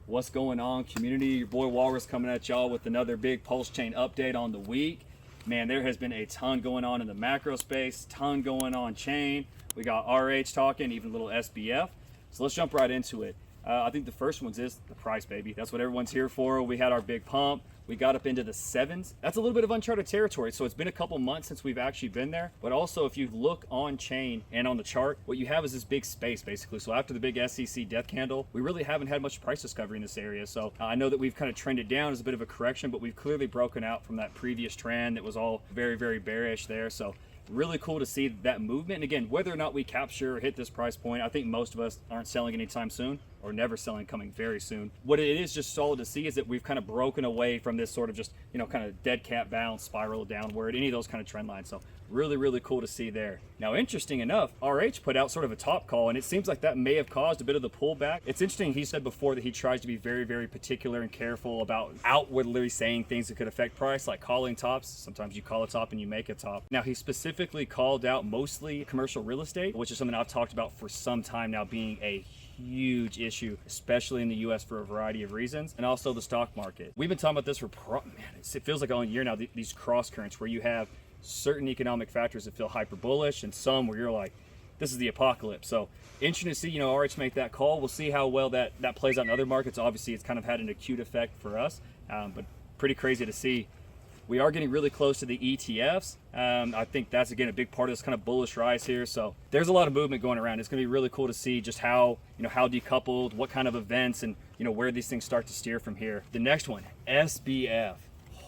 What's going on, community? Your boy WaLLrus coming at y'all with another big PulseChain update on the week. Man, there has been a ton going on in the macro space, ton going on chain. We got RH talking, even a little SBF. So let's jump right into it. I think the first one is the price, baby. That's what everyone's here for. We had our big pump. We got up into the 7s. That's a little bit of uncharted territory. So it's been a couple months since we've actually been there. But also, if you look on chain and on the chart, what you have is this big space, basically. So after the big SEC death candle, we really haven't had much price discovery in this area. So I know that we've kind of trended down as a bit of a correction, but we've clearly broken out from that previous trend that was all very, very bearish there. So really cool to see that movement. And again, whether or not we capture or hit this price point, I think most of us aren't selling anytime soon, or never selling coming very soon. What it is just solid to see is that we've kind of broken away from this sort of just, you know, kind of dead cat bounce, spiral downward, any of those kind of trend lines. So really, really cool to see there. Now, interesting enough, RH put out sort of a top call, and it seems like that may have caused a bit of the pullback. It's interesting, he said before that he tries to be very, very particular and careful about outwardly saying things that could affect price, like calling tops. Sometimes you call a top and you make a top. Now, he specifically called out mostly commercial real estate, which is something I've talked about for some time now being a huge issue, especially in the US for a variety of reasons, and also the stock market. We've been talking about this for, it feels like all year now, these cross currents where you have certain economic factors that feel hyper bullish and some where you're like, this is the apocalypse. So interesting to see, you know, RH make that call. We'll see how well that plays out in other markets. Obviously, it's kind of had an acute effect for us, but pretty crazy to see. We are getting really close to the ETFs. I think that's, again, a big part of this kind of bullish rise here. So there's a lot of movement going around. It's going to be really cool to see just how, you know, how decoupled, what kind of events, and, you know, where these things start to steer from here. The next one, SBF.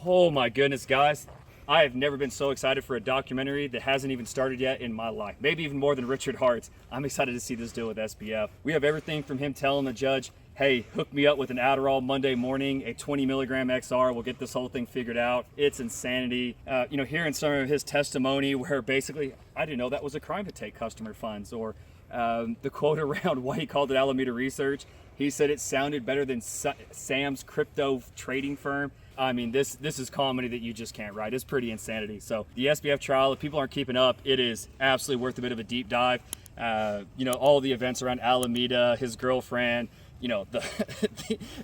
Oh my goodness, guys. I have never been so excited for a documentary that hasn't even started yet in my life. Maybe even more than Richard Hart's. I'm excited to see this deal with SBF. We have everything from him telling the judge, hey, hook me up with an Adderall Monday morning, a 20 milligram XR, we'll get this whole thing figured out. It's insanity. You know, hearing some of his testimony where basically, I didn't know that was a crime to take customer funds, or the quote around why he called it Alameda Research. He said it sounded better than Sam's crypto trading firm. I mean, this is comedy that you just can't write. It's pretty insanity. So the SBF trial, if people aren't keeping up, it is absolutely worth a bit of a deep dive. You know, all the events around Alameda, his girlfriend, you know, the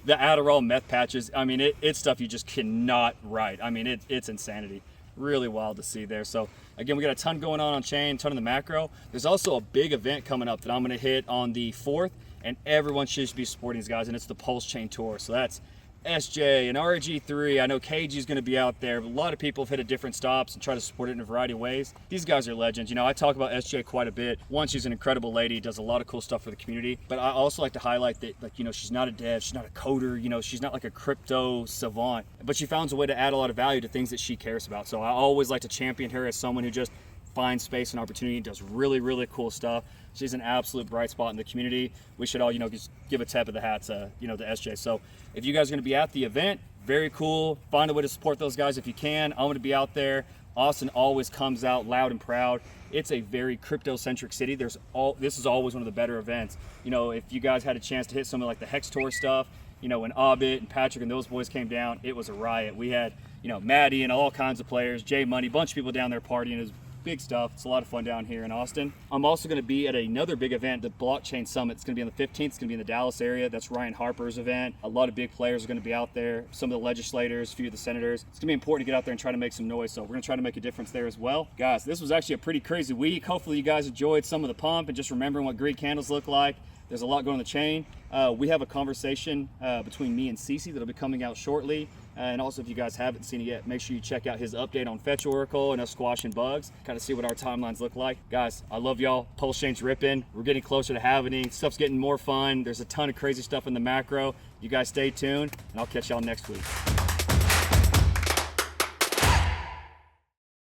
Adderall meth patches. I mean, it's stuff you just cannot write. I mean, it's insanity. Really wild to see there. So again, we got a ton going on chain, ton in the macro. There's also a big event coming up that I'm going to hit on the 4th, and everyone should be supporting these guys, and it's the PulseChain Tour. So that's SJ and RG3. I know KG is going to be out there. A lot of people have hit at different stops and try to support it in a variety of ways. These guys are legends. You know, I talk about SJ quite a bit. One, she's an incredible lady, does a lot of cool stuff for the community. But I also like to highlight that, like, you know, she's not a dev, she's not a coder, you know, she's not like a crypto savant, but she finds a way to add a lot of value to things that she cares about. So I always like to champion her as someone who just finds space and opportunity, does really, really cool stuff. She's an absolute bright spot in the community. We should all, you know, just give a tap of the hat to, you know, to SJ. So if you guys are going to be at the event, very cool. Find a way to support those guys if you can. I'm going to be out there. Austin always comes out loud and proud. It's a very crypto-centric city. This is always one of the better events. You know, if you guys had a chance to hit some of like the Hex Tour stuff, you know, when Audit and Patrick and those boys came down, it was a riot. We had, you know, Maddie and all kinds of players, Jay Money, a bunch of people down there partying. It was big stuff. It's a lot of fun down here in Austin. I'm also going to be at another big event, the Blockchain Summit. It's going to be on the 15th. It's going to be in the Dallas area. That's Ryan Harper's event. A lot of big players are going to be out there. Some of the legislators, a few of the senators. It's going to be important to get out there and try to make some noise. So we're going to try to make a difference there as well. Guys, this was actually a pretty crazy week. Hopefully you guys enjoyed some of the pump and just remembering what Greek candles look like. There's a lot going on the chain. We have a conversation between me and Cece that'll be coming out shortly. And also, if you guys haven't seen it yet, make sure you check out his update on Fetch Oracle and us squashing bugs. Kind of see what our timelines look like. Guys, I love y'all. PulseChain's ripping. We're getting closer to halving. Stuff's getting more fun. There's a ton of crazy stuff in the macro. You guys stay tuned, and I'll catch y'all next week.